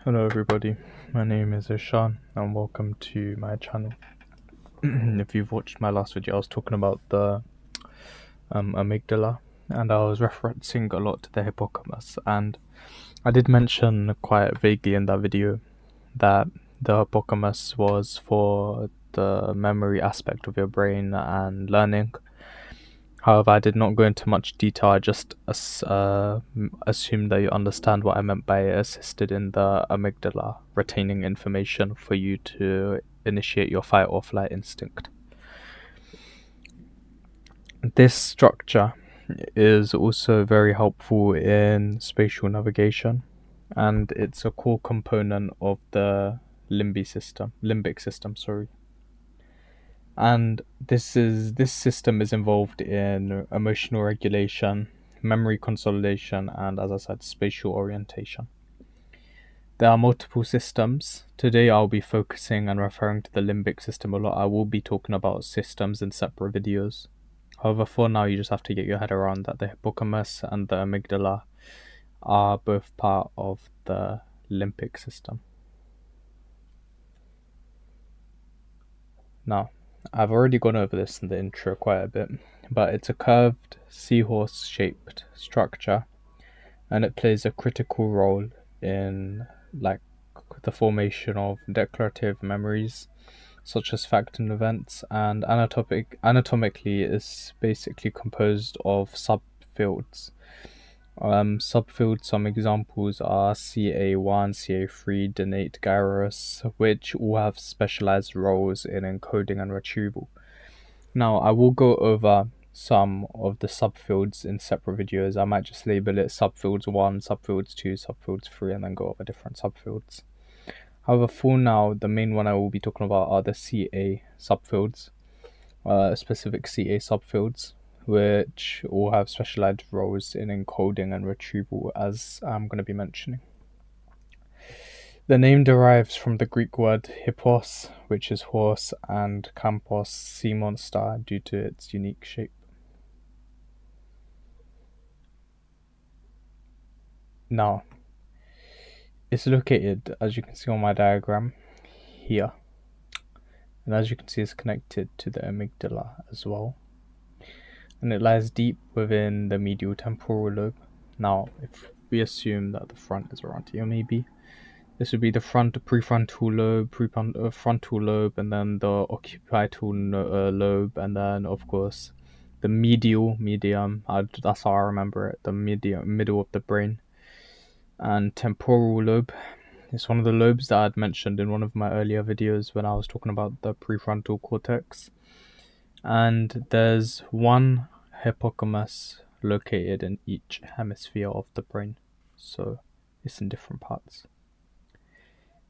Hello everybody, my name is Ishan and welcome to my channel. If you've watched my last video, I was talking about the amygdala, and I was referencing a lot to the hippocampus, and I did mention quite vaguely in that video that the hippocampus was for the memory aspect of your brain and learning. However, I did not go into much detail. I just assumed that you understand what I meant by it assisted in the amygdala retaining information for you to initiate your fight or flight instinct. This structure is also very helpful in spatial navigation, and it's a core component of the limbic system, sorry. And this system is involved in emotional regulation, memory consolidation, and, as I said, spatial orientation. There are multiple systems. Today I'll be focusing and referring to the limbic system a lot. I will be talking about systems in separate videos. However, for now you just have to get your head around that the hippocampus and the amygdala are both part of the limbic system. Now, I've already gone over this in the intro quite a bit, but it's a curved seahorse-shaped structure, and it plays a critical role in the formation of declarative memories, such as fact and events, and anatomically is basically composed of subfields. Subfields, some examples are CA1, CA3, Donate, Gyrus, which all have specialized roles in encoding and retrieval. Now, I will go over some of the subfields in separate videos. I might just label it subfields 1, subfields 2, subfields 3, and then go over different subfields. However, for now, the main one I will be talking about are the CA subfields, specific CA subfields, which all have specialized roles in encoding and retrieval, as I'm going to be mentioning. The name derives from the Greek word hippos, which is horse, and campos, sea monster, due to its unique shape. Now, it's located, as you can see on my diagram, here. And as you can see, it's connected to the amygdala as well. And it lies deep within the medial temporal lobe. Now, if we assume that the front is around here, maybe this would be the prefrontal lobe, frontal lobe, and then the occipital lobe, and then of course the medium. That's how I remember it. The middle of the brain, and temporal lobe. It's one of the lobes that I'd mentioned in one of my earlier videos when I was talking about the prefrontal cortex. And there's one hippocampus located in each hemisphere of the brain, so it's in different parts.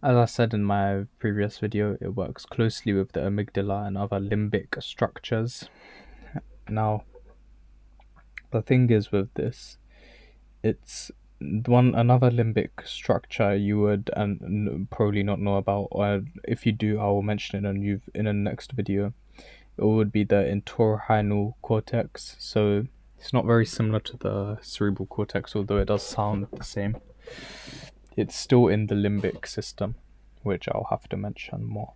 As I said in my previous video, it works closely with the amygdala and other limbic structures. Now, the thing is with this, it's another limbic structure you would probably not know about, or if you do, I will mention it in the next video. It would be the entorhinal cortex. So it's not very similar to the cerebral cortex, although it does sound the same. It's still in the limbic system, which I'll have to mention more.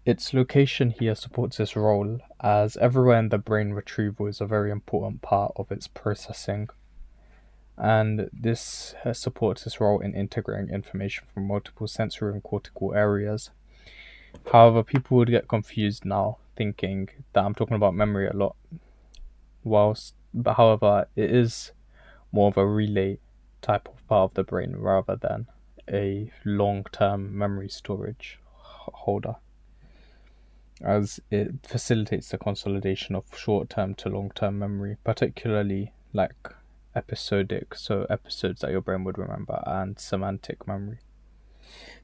Its location here supports this role, as everywhere in the brain retrieval is a very important part of its processing, and this supports this role in integrating information from multiple sensory and cortical areas. However, people would get confused now, thinking that I'm talking about memory a lot. However, it is more of a relay type of part of the brain rather than a long-term memory storage holder, as it facilitates the consolidation of short-term to long-term memory, particularly like episodic, so episodes that your brain would remember, and semantic memory,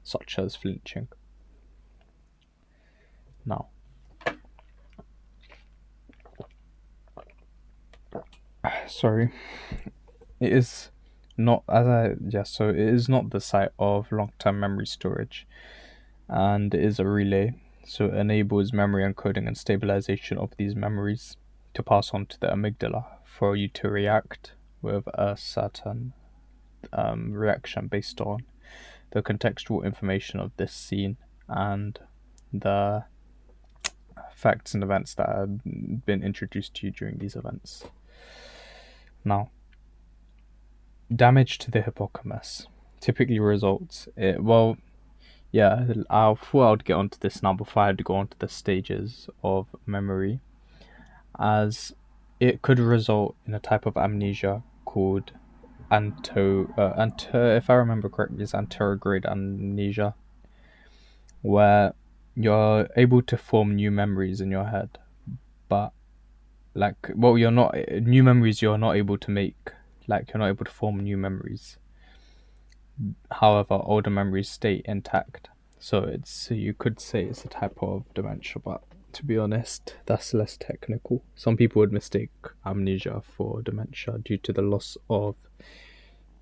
such as flinching. Now, sorry, it is not so it is not the site of long-term memory storage, and it is a relay, so it enables memory encoding and stabilization of these memories to pass on to the amygdala for you to react with a certain reaction based on the contextual information of this scene and the facts and events that have been introduced to you during these events. Now, damage to the hippocampus typically results I thought I would get onto this now before I had to go on to the stages of memory, as it could result in a type of amnesia called if I remember correctly, it's anterograde amnesia, where you're able to form new memories in your head, but you're not new memories. You're not able to make, you're not able to form new memories. However, older memories stay intact. So you could say it's a type of dementia, but to be honest, that's less technical. Some people would mistake amnesia for dementia due to the loss of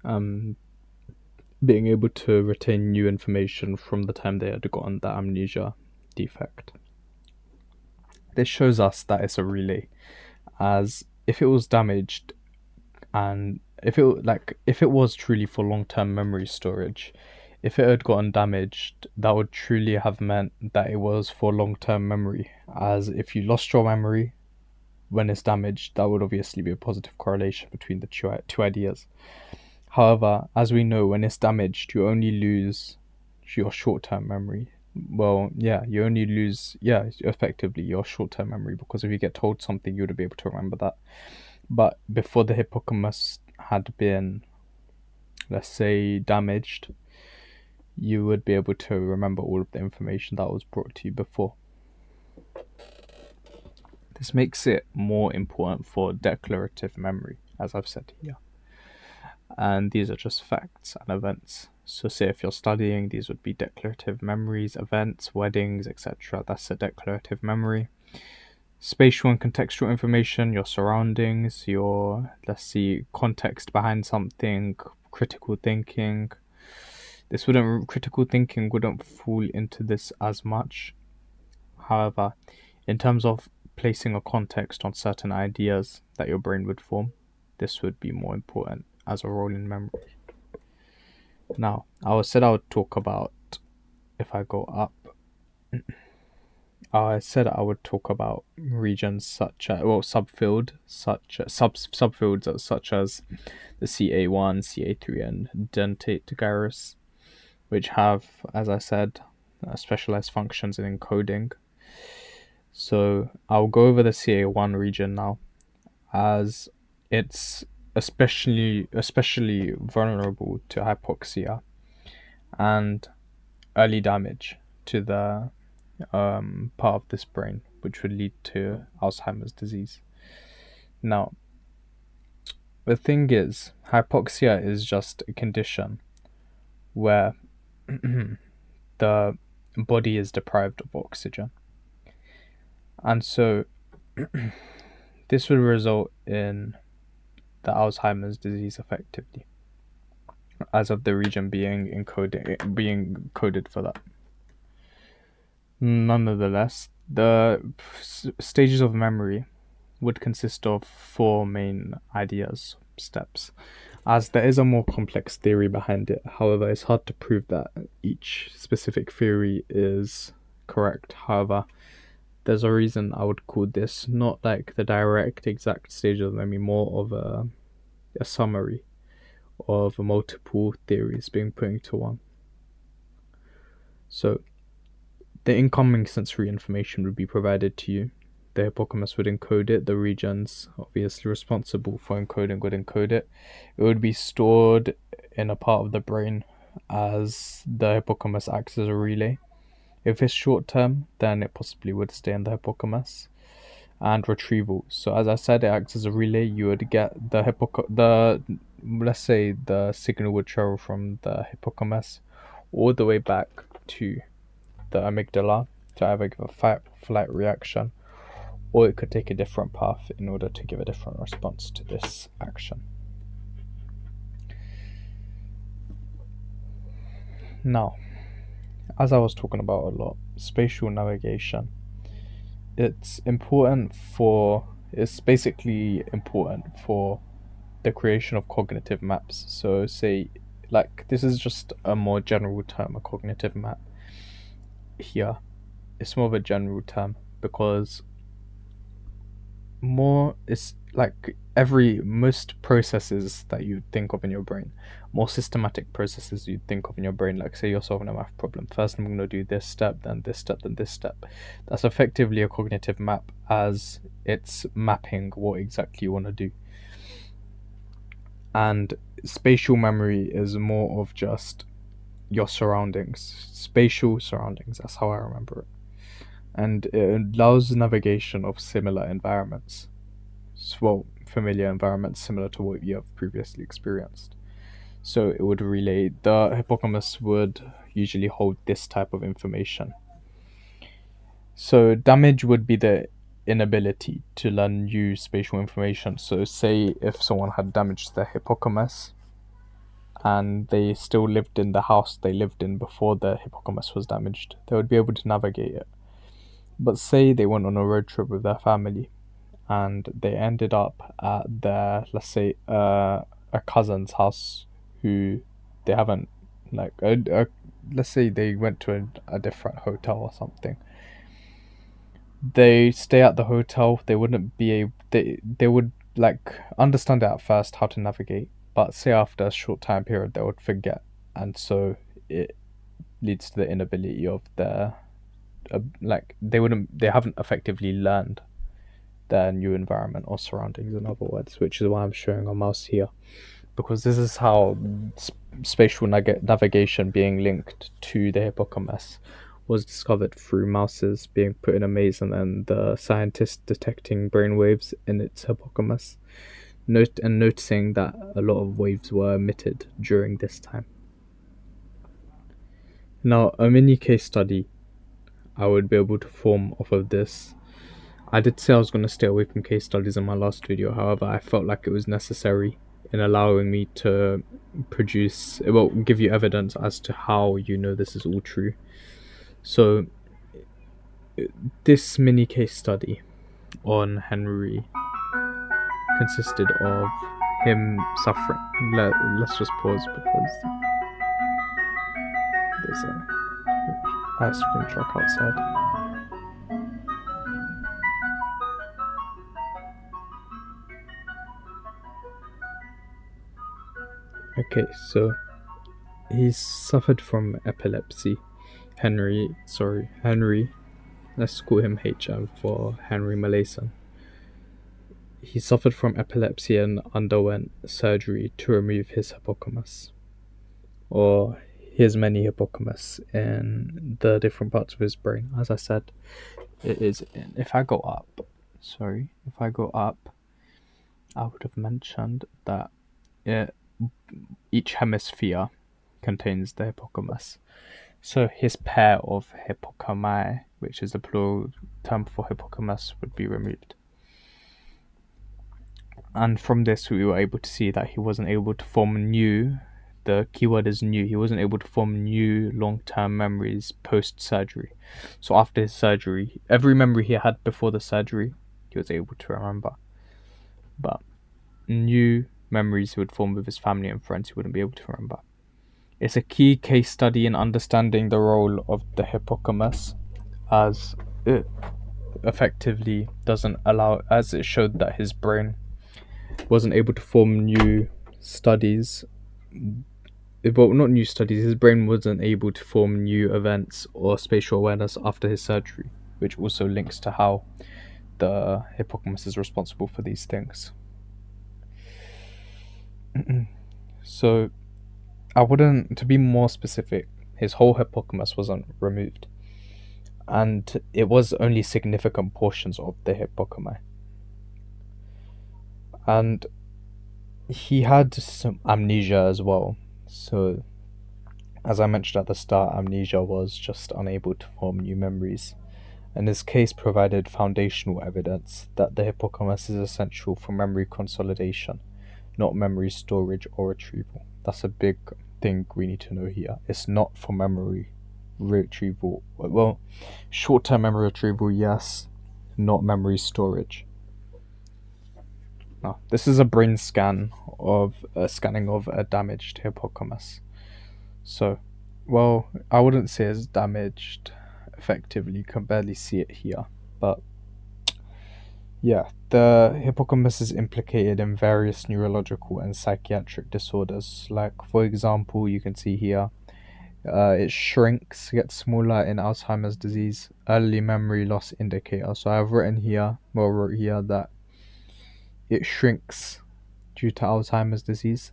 being able to retain new information from the time they had gotten the amnesia defect. This shows us that it's a relay, as if it was damaged, and if it was truly for long-term memory storage, if it had gotten damaged, that would truly have meant that it was for long-term memory, as if you lost your memory when it's damaged, that would obviously be a positive correlation between the two ideas. However, as we know, when it's damaged, you only lose your short-term memory. Well, yeah, you only lose, effectively your short-term memory, because if you get told something, you would be able to remember that. But before the hippocampus had been, let's say, damaged, you would be able to remember all of the information that was brought to you before. This makes it more important for declarative memory, as I've said here. And these are just facts and events. So say if you're studying, these would be declarative memories, events, weddings, etc. That's a declarative memory. Spatial and contextual information, your surroundings, your, context behind something, critical thinking. Critical thinking wouldn't fall into this as much. However, in terms of placing a context on certain ideas that your brain would form, this would be more important as a role in memory. Now, I would talk about, if I go up, I said I would talk about regions such as, subfields such as the CA1, CA3, and dentate gyrus, which have, as I said, specialized functions in encoding. So I'll go over the CA1 region now, as it's especially vulnerable to hypoxia and early damage to the part of this brain, which would lead to Alzheimer's disease. Now, the thing is, hypoxia is just a condition where the body is deprived of oxygen, and so this would result in the Alzheimer's disease effectively, as of the region being coded for that. Nonetheless, the stages of memory would consist of 4 main steps, as there is a more complex theory behind it. However, it's hard to prove that each specific theory is correct. However, there's a reason I would call this not like the direct exact stage of memory, more of a summary of multiple theories being put into one. So the incoming sensory information would be provided to you. The hippocampus would encode it. The regions obviously responsible for encoding would encode it. It would be stored in a part of the brain, as the hippocampus acts as a relay. If it's short term, then it possibly would stay in the hippocampus. And retrieval. So as I said, it acts as a relay. You would get let's say the signal would travel from the hippocampus all the way back to the amygdala to either give a fight-flight reaction, or it could take a different path in order to give a different response to this action. Now, as I was talking about a lot, spatial navigation. It's basically important for the creation of cognitive maps. So say, like, this is just a more general term, a cognitive map. Here, it's more of a general term because more it's like most processes that you think of in your brain, more systematic processes you think of in your brain, like say you're solving a math problem. First I'm going to do this step, then this step, then this step. That's effectively a cognitive map, as it's mapping what exactly you want to do. And spatial memory is more of just your surroundings, spatial surroundings, that's how I remember it. And it allows navigation of similar environments, well, familiar environments similar to what you have previously experienced. So it would relay, the hippocampus would usually hold this type of information. So damage would be the inability to learn new spatial information. So say if someone had damaged their hippocampus and they still lived in the house they lived in before the hippocampus was damaged, they would be able to navigate it. But say they went on a road trip with their family and they ended up at their, let's say, a cousin's house who they haven't, like, let's say they went to a different hotel or something. They stay at the hotel, they wouldn't be able, they would, like, understand it at first how to navigate, but say after a short time period they would forget, and so it leads to the inability of their, like, they haven't effectively learned their new environment or surroundings, in other words, which is why I'm showing a mouse here, because this is how spatial navigation being linked to the hippocampus was discovered, through mouses being put in a maze and then the scientist detecting brain waves in its hippocampus, noticing that a lot of waves were emitted during this time. Now, a mini case study I would be able to form off of this. I did say I was going to stay away from case studies in my last video, however, I felt like it was necessary in allowing me to give you evidence as to how you know this is all true. So, this mini case study on Henry consisted of him suffering. Let's just pause because there's an ice cream truck outside. Okay, so he suffered from epilepsy. Henry, let's call him HM for Henry Malayson. He suffered from epilepsy and underwent surgery to remove his hippocampus, or his many hippocampus in the different parts of his brain. As I said, it is in, if I go up, I would have mentioned that each hemisphere contains the hippocampus. So his pair of hippocampi, which is the plural term for hippocampus, would be removed. And from this we were able to see that he wasn't able to form new, the keyword is new, he wasn't able to form new long-term memories post-surgery. So after his surgery, every memory he had before the surgery, he was able to remember. But new memories he would form with his family and friends, he wouldn't be able to remember. It's a key case study in understanding the role of the hippocampus, as it effectively doesn't allow, as it showed that his brain wasn't able to form new studies. Well, not new studies, his brain wasn't able to form new events or spatial awareness after his surgery, which also links to how the hippocampus is responsible for these things. So, to be more specific, his whole hippocampus wasn't removed, and it was only significant portions of the hippocampi. And he had some amnesia as well. So, as I mentioned at the start, amnesia was just unable to form new memories, and this case provided foundational evidence that the hippocampus is essential for memory consolidation, not memory storage or retrieval. That's a big thing we need to know here. It's not for memory retrieval. Well, short-term memory retrieval, yes, not memory storage. Now, this is a brain scan of a scanning of a damaged hippocampus. So, well, I wouldn't say it's damaged effectively, you can barely see it here, but yeah, the hippocampus is implicated in various neurological and psychiatric disorders. Like, for example, you can see here, it shrinks, gets smaller in Alzheimer's disease, early memory loss indicator. So I've written here, well, wrote here that it shrinks due to Alzheimer's disease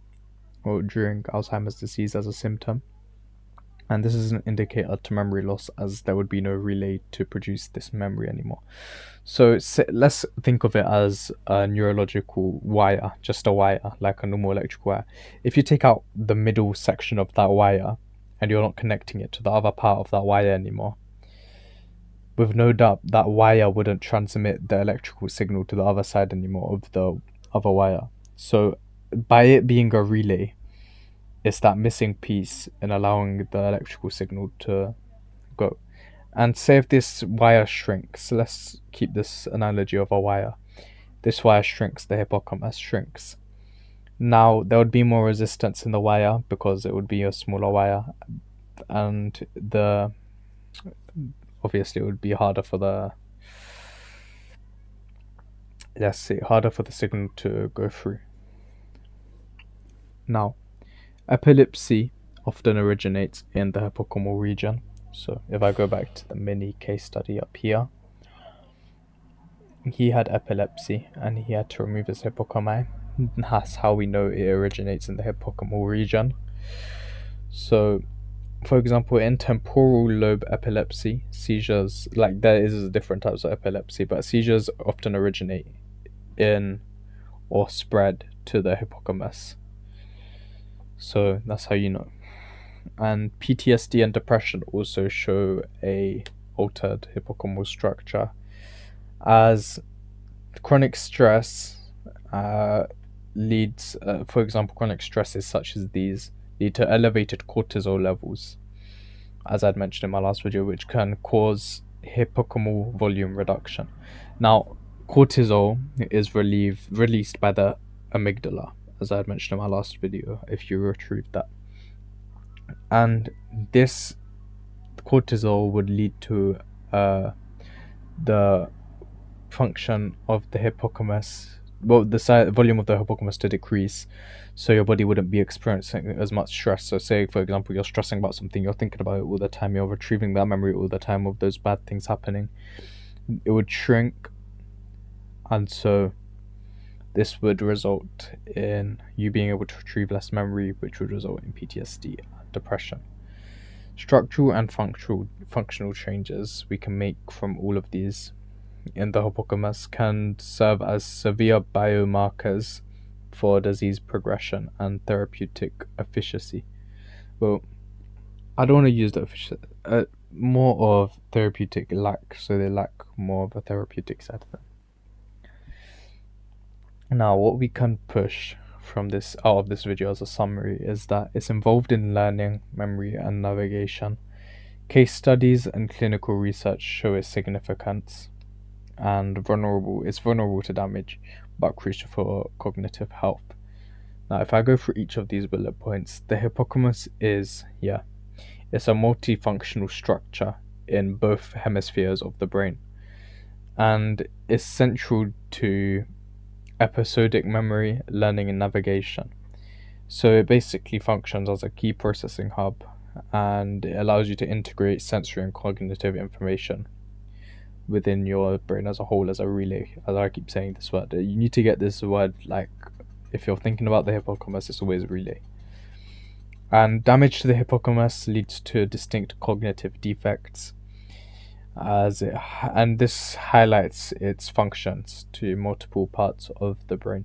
or during Alzheimer's disease as a symptom. And this is an indicator to memory loss, as there would be no relay to produce this memory anymore. So let's think of it as a neurological wire, just a wire, like a normal electrical wire. If you take out the middle section of that wire and you're not connecting it to the other part of that wire anymore, with no doubt that wire wouldn't transmit the electrical signal to the other side anymore of the other wire. So by it being a relay, it's that missing piece in allowing the electrical signal to go. And say if this wire shrinks, let's keep this analogy of a wire. This wire shrinks, the hippocampus shrinks. Now, there would be more resistance in the wire because it would be a smaller wire, and obviously it would be harder for the signal to go through. Now, epilepsy often originates in the hippocampal region. So if I go back to the mini case study up here, he had epilepsy and he had to remove his hippocampi. That's how we know it originates in the hippocampal region. So, for example, in temporal lobe epilepsy, seizures, like there is different types of epilepsy, but seizures often originate in or spread to the hippocampus. So that's how you know. And PTSD and depression also show a altered hippocampal structure, as chronic stress leads, for example, chronic stresses such as these lead to elevated cortisol levels, as I'd mentioned in my last video, which can cause hippocampal volume reduction. Now, cortisol is released by the amygdala, as I had mentioned in my last video, if you retrieved that. And this cortisol would lead to the function of the hippocampus, well, the volume of the hippocampus to decrease, so your body wouldn't be experiencing as much stress. So say, for example, you're stressing about something, you're thinking about it all the time, you're retrieving that memory all the time of those bad things happening, it would shrink, and so this would result in you being able to retrieve less memory, which would result in PTSD and depression. Structural and functional changes we can make from all of these in the hippocampus can serve as severe biomarkers for disease progression and therapeutic efficacy. Well, I don't want to use the efficacy, more of therapeutic lack, so they lack more of a therapeutic side of it. Now, what we can push from this out of this video as a summary is that it's involved in learning, memory, and navigation. Case studies and clinical research show its significance, and it's vulnerable to damage, but crucial for cognitive health. Now, if I go through each of these bullet points, the hippocampus is, it's a multifunctional structure in both hemispheres of the brain, and is central to episodic memory, learning, and navigation. So it basically functions as a key processing hub, and it allows you to integrate sensory and cognitive information within your brain as a whole, as a relay. As I keep saying this word, you need to get this word, like, if you're thinking about the hippocampus, it's always relay. And damage to the hippocampus leads to distinct cognitive defects, and this highlights its functions to multiple parts of the brain.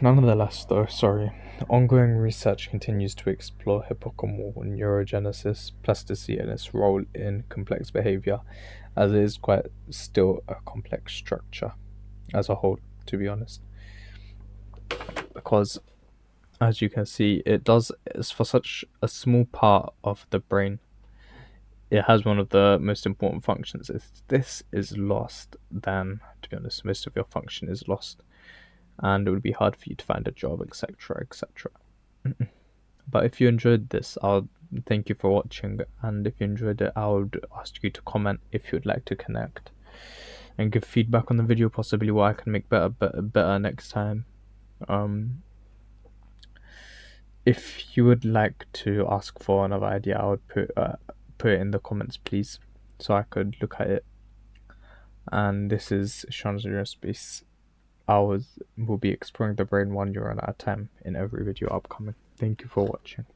Nonetheless, though, ongoing research continues to explore hippocampal neurogenesis, plasticity, and its role in complex behavior, as it is quite still a complex structure as a whole, to be honest. Because, as you can see, it's for such a small part of the brain, it has one of the most important functions. If this is lost, then to be honest, most of your function is lost, and it would be hard for you to find a job, etc., etc. But if you enjoyed this, I'll thank you for watching, and if you enjoyed it, I would ask you to comment if you'd like to connect and give feedback on the video, possibly what I can make better next time. If you would like to ask for another idea, I would put it in the comments, please, so I could look at it. And this is Sean's Neurospace. Will be exploring the brain 1 neuron at a time in every video upcoming. Thank you for watching.